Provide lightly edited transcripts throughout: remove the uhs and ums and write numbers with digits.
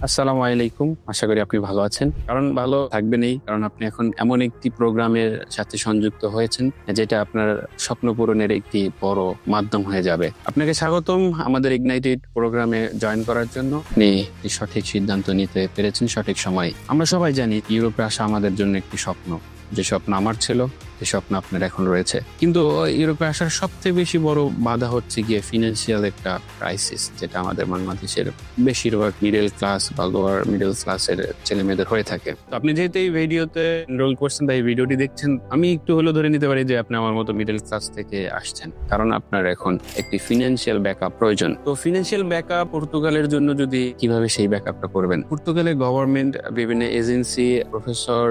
আসসালামু আলাইকুম। আশা করি আপনি ভালো আছেন। কারণ ভালো থাকবেনই। কারণ আপনি এখন এমন একটি প্রোগ্রামের সাথে সংযুক্ত হয়েছেন যেটা আপনার স্বপ্ন পূরণের একটি বড় মাধ্যম হয়ে যাবে। আপনাকে স্বাগতম আমাদের ইগনাইটেড প্রোগ্রামে জয়েন করার জন্য। আপনি সঠিক সিদ্ধান্ত নিতে পেরেছেন সঠিক সময়ে। আমরা সবাই জানি ইউরোপে আসা আমাদের জন্য একটি স্বপ্ন। যে স্বপ্ন আমার ছিল, যে স্বপ্ন আপনার এখন রয়েছে। কিন্তু ইউরোপে আসার সবচেয়ে বেশি বড় বাধা হচ্ছে গিয়ে ফিনান্সিয়াল একটা ক্রাইসিস, যেটা আমাদের বাংলাদেশের বেশিরভাগ মিডল ক্লাস বা লোয়ার মিডল ক্লাসের ছেলে মেয়েদের হয়ে থাকে। তো আপনি যেহেতু এই ভিডিওতে এনরোল করছেন বা এই ভিডিওটি দেখছেন, আমি একটু হলেও ধরে নিতে পারি যে আপনি আমার মতো মিডল ক্লাস থেকে আসছেন, কারণ আপনার এখন একটি ফিনান্সিয়াল ব্যাকআপ প্রয়োজন। তো ফিনান্সিয়াল ব্যাকআপ পর্তুগালের জন্য যদি কিভাবে সেই ব্যাকআপটা করবেন, পর্তুগালের গভর্নমেন্ট বিভিন্ন এজেন্সি, প্রফেসর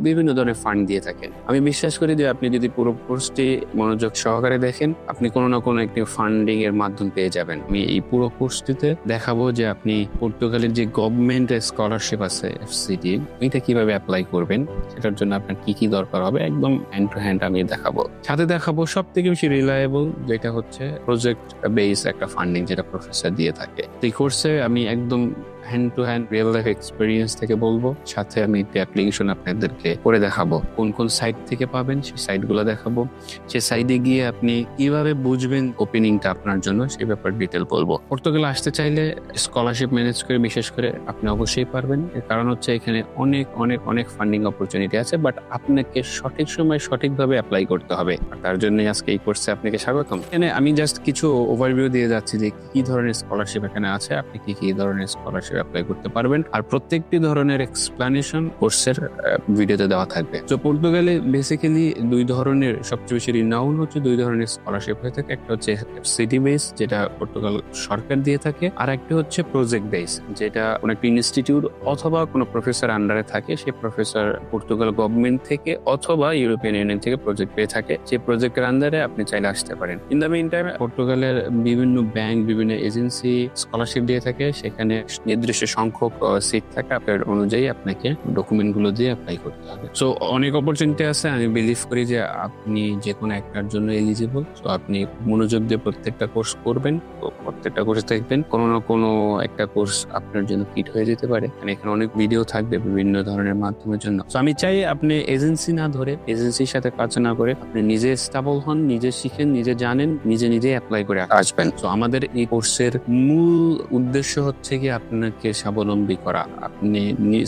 বিভিন্ন ধরনের ফান্ড দিয়ে থাকেন। আমি বিশ্বাস করি যে আপনি যদি পুরো কোর্সটি মনোযোগ সহকারে দেখেন, আপনি কোনো না কোনো একটি ফান্ডিং এর মাধ্যম পেয়ে যাবেন। আমি এই পুরো কোর্সটিতে দেখাবো যে আপনি পর্তুগালের যে গভর্নমেন্ট স্কলারশিপ আছে এফসিটি, এটা কিভাবে অ্যাপ্লাই করবেন, সেটার জন্য আপনার কি কি দরকার হবে একদম হ্যান্ড টু হ্যান্ড আমি দেখাবো। সাথে দেখাবো সব থেকে বেশি রিলায়েবল যেটা হচ্ছে প্রজেক্ট বেস একটা ফান্ডিং, যেটা প্রফেসর দিয়ে থাকে। এই কোর্সে আমি একদম hand to hand real life experience থেকে বলবো, সাথে আমি একটা অ্যাপ্লিকেশন আপনাদেরকে করে দেখাবো। কোন কোন সাইট থেকে পাবেন সেই সাইটগুলো দেখাবো। সেই সাইটে গিয়ে আপনি কিভাবে বুঝবেন ওপেনিংটা আপনার জন্য, সেই ব্যাপারে ডিটেল বলবো। পর্তুগালে আসতে চাইলে স্কলারশিপ ম্যানেজ করে বিশেষ করে আপনি অবশ্যই পারবেন। এর কারণ হচ্ছে এখানে অনেক অনেক অনেক ফান্ডিং অপরচুনিটি আছে, বাট আপনাকে সঠিক সময় সঠিকভাবে অ্যাপ্লাই করতে হবে। আর তার জন্যই আজকে এই কোর্সে আপনাকে স্বাগতম। এখানে আমি জাস্ট কিছু ওভারভিউ দিয়ে যাচ্ছি যে কি ধরনের স্কলারশিপ এখানে আছে, আপনি কি কি ধরনের স্কলারশিপ অ্যাপ্লাই করতে পারবেন, আর প্রত্যেকটি ধরনের এক্সপ্লানেশন কোর্সের ভিডিওতে দেওয়া থাকবে। তো পর্তুগালে বেসিক্যালি দুই ধরনের, সবচেয়ে বেশি রিনাউন হচ্ছে দুই ধরনের স্কলারশিপ হয়ে থাকে। একটা হচ্ছে সিটি বেস, যেটা পর্তুগাল সরকার দিয়ে থাকে, আর একটা হচ্ছে প্রজেক্ট বেস, যেটা কোনো একটা ইনস্টিটিউট অথবা কোনো প্রফেসর আন্ডারে থাকে। সেই প্রফেসর পর্তুগাল গভর্নমেন্ট থেকে অথবা ইউরোপিয়ান ইউনিয়ন থেকে প্রজেক্ট পেয়ে থাকে। সেই প্রজেক্টের আন্ডারে আপনি চাইলে আসতে পারেন। ইন দ্য মিন টাইম পর্তুগালের বিভিন্ন ব্যাংক, বিভিন্ন এজেন্সি স্কলারশিপ দিয়ে থাকে। সেখানে নির্দিষ্ট সংখ্যক সিট থাকে, আপনার অনুযায়ী আপনাকে ডকুমেন্ট গুলো দিয়ে অ্যাপ্লাই করতে হবে। সো অনেক অপরচুনিটি আছে। আমি বিলিভ করি যে আপনি যে কোনো একটার জন্য এলিজিবল। তো আপনি মনোযোগ দিয়ে প্রত্যেকটা কোর্স করবেন, প্রত্যেকটা কোর্স দেখবেন, কোনো না কোনো একটা কোর্স আপনার জন্য ফিট হয়ে যেতে পারে। মানে এখানে অনেক ভিডিও থাকবে বিভিন্ন ধরনের মাধ্যমের জন্য। তো আমি চাই আপনি এজেন্সি না ধরে, এজেন্সির সাথে কাজ না করে, আপনি নিজে স্টেবল হন, নিজে শিখেন, নিজে জানেন, নিজে নিজে অ্যাপ্লাই করে আসবেন। তো আমাদের এই কোর্সের মূল উদ্দেশ্য হচ্ছে কি আপনাকে স্বাবলম্বী করা, আপনি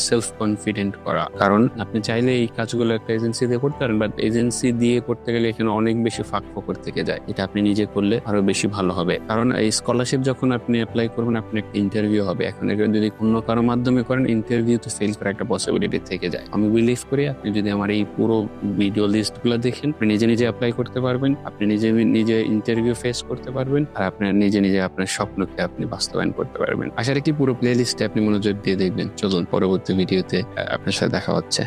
সেলফ কনফিডেন্ট করা। কারণ আপনি চাইলে এই কাজগুলো একটা এজেন্সি দিয়ে করতে পারেন, বাট এজেন্সি দিয়ে করতে গেলে এখানে অনেক বেশি ফাঁক ফোকর থেকে যায়। এটা আপনি নিজে করলে আরো বেশি ভালো হবে। কারণ এই স্কলারশিপ যখন আপনি অ্যাপ্লাই করবেন, আপনি একটা ইন্টারভিউ হবে। এখন যদি অন্য কারো মাধ্যমে করেন, ইন্টারভিউতে ফেল করার একটা পসিবিলিটি থেকে যায়। আমি বিলিভ করি আপনি যদি আমার এই পুরো ভিডিও লিস্ট গুলো দেখেন, আপনি নিজে নিজে অ্যাপ্লাই করতে পারবেন, আপনি নিজে নিজে ইন্টারভিউ ফেস করতে পারবেন, আর আপনার নিজে নিজে আপনার স্বপ্নকে আপনি বাস্তবায়ন করতে পারবেন। আশা রাখি পুরো প্লে লিস্টে আপনি মনোযোগ দিয়ে দেখবেন। চলুন পরবর্তী ভিডিওতে আপনার সাথে দেখা হচ্ছে।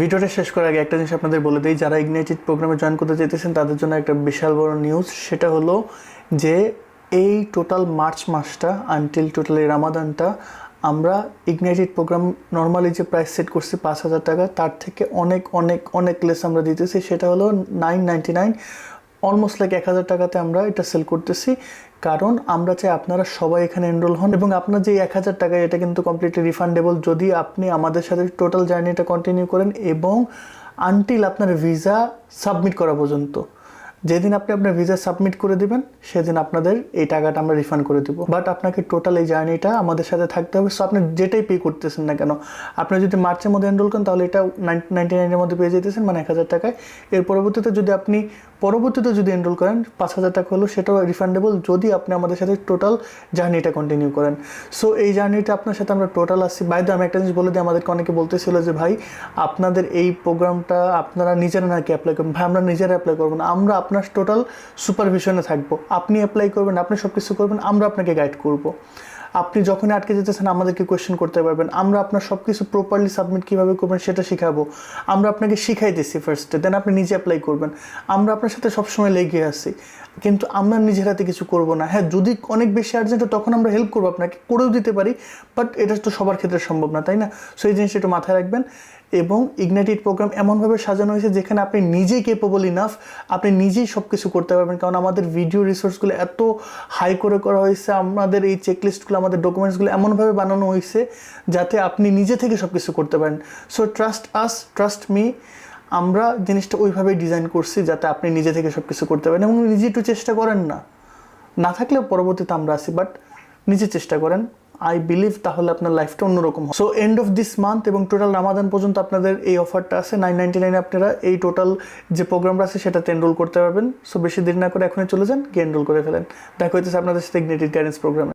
ভিডিওটা শেষ করার আগে একটা জিনিস আপনাদের বলে দিই, যারা ইগনাইটেড প্রোগ্রামে জয়েন করতে চাইতেছেন তাদের জন্য একটা বিশাল বড় নিউজ। সেটা হলো যে এই টোটাল মার্চ মাসটা আনটিল টোটাল এই রামাদানটা আমরা ইগনাইটেড প্রোগ্রাম নর্মালি যে প্রাইস সেট করছি 5,000 টাকা, তার থেকে অনেক অনেক অনেক লেস আমরা দিতেছি। সেটা হলো 999, অলমোস্ট লাইক 1,000 টাকাতে আমরা এটা সেল করতেছি। কারণ আমরা চাই আপনারা সবাই এখানে এনরোল হন, এবং আপনার যে 1,000 টাকা এটা কিন্তু কমপ্লিটলি রিফান্ডেবল যদি আপনি আমাদের সাথে টোটাল জার্নিটা কন্টিনিউ করেন, এবং আনটিল আপনার ভিসা সাবমিট করা পর্যন্ত। যেদিন আপনি আপনার ভিসা সাবমিট করে দিবেন সেদিন আপনাদের এই টাকাটা আমরা রিফান্ড করে দেবো। বাট আপনাকে টোটাল এই জার্নিটা আমাদের সাথে থাকতে হবে। সো আপনি যেটাই পে করতেছেন না কেন, আপনি যদি মার্চের মধ্যে এনরোল করেন তাহলে এটা 99 মধ্যে পেয়ে যেতেছেন, মানে 1,000 টাকায়। এর পরবর্তীতে যদি এনরোল করেন 5,000 টাকা হলো, সেটাও রিফান্ডেবল যদি আপনি আমাদের সাথে টোটাল জার্নিটা কন্টিনিউ করেন। সো এই জার্নিটা আপনার সাথে আমরা টোটাল আসছি। বাইরে আমি একটা জিনিস বলে দিই, আমাদেরকে অনেকে বলতেছিল যে ভাই আপনাদের এই প্রোগ্রামটা আপনারা নিজেরা নাকি অ্যাপ্লাই করবেন। ভাই আমরা নিজেরা অ্যাপ্লাই করবো না, আমরা আপনার টোটাল সুপারভিশনে থাকবো। আপনি অ্যাপ্লাই করবেন, আপনি সব কিছু করবেন, আমরা আপনাকে গাইড করব। আপনি যখনই আটকে যেতেছেন আমাদেরকে কোয়েশ্চেন করতে পারবেন। আমরা আপনার সব কিছু প্রপারলি সাবমিট কীভাবে করবেন সেটা শেখাবো। আমরা আপনাকে শিখাই দিচ্ছি ফার্স্টে, দেন আপনি নিজে অ্যাপ্লাই করবেন। আমরা আপনার সাথে সবসময় লেগে আসি। কিন্তু আমরা নিজের হাতে কিছু করব না। হ্যাঁ, যদি অনেক বেশি আর্জেন্ট হয় তখন আমরা হেল্প করবো, আপনাকে করেও দিতে পারি, বাট এটা তো সবার ক্ষেত্রে সম্ভব না, তাই না? সো এই জিনিসটা একটু মাথায় রাখবেন। এবং ইগনাইটেড প্রোগ্রাম এমনভাবে সাজানো হয়েছে যেখানে আপনি নিজেই কেপেবল ইনাফ, আপনি নিজেই সব কিছু করতে পারবেন। কারণ আমাদের ভিডিও রিসোর্সগুলো এত হাই করে করা হয়েছে, আমাদের এই চেকলিস্টগুলো, আমাদের ডকুমেন্টসগুলো এমনভাবে বানানো হয়েছে যাতে আপনি নিজে থেকে সব কিছু করতে পারেন। সো ট্রাস্ট আস, ট্রাস্ট মি, আমরা জিনিসটা ওইভাবেই ডিজাইন করছি যাতে আপনি নিজে থেকে সব কিছু করতে পারেন। এবং নিজে একটু চেষ্টা করেন না থাকলেও পরবর্তীতে আমরা আসি, বাট নিজে চেষ্টা করেন, আই বিলিভ তাহলে আপনার লাইফটা অন্যরকম হয়। So end of this month এবং টোটাল রামাদান পর্যন্ত আপনাদের এই অফারটা আছে। 999 আপনারা এই টোটাল যে প্রোগ্রামটা আছে সেটাতে এনরোল করতে পারবেন। সো বেশি দেরি না করে এখনই চলে যান, গিয়ে এনরোল করে ফেলেন। দেখা হইতেছে আপনাদের সাথে ইগনাইটেড গাইডেন্স প্রোগ্রামে।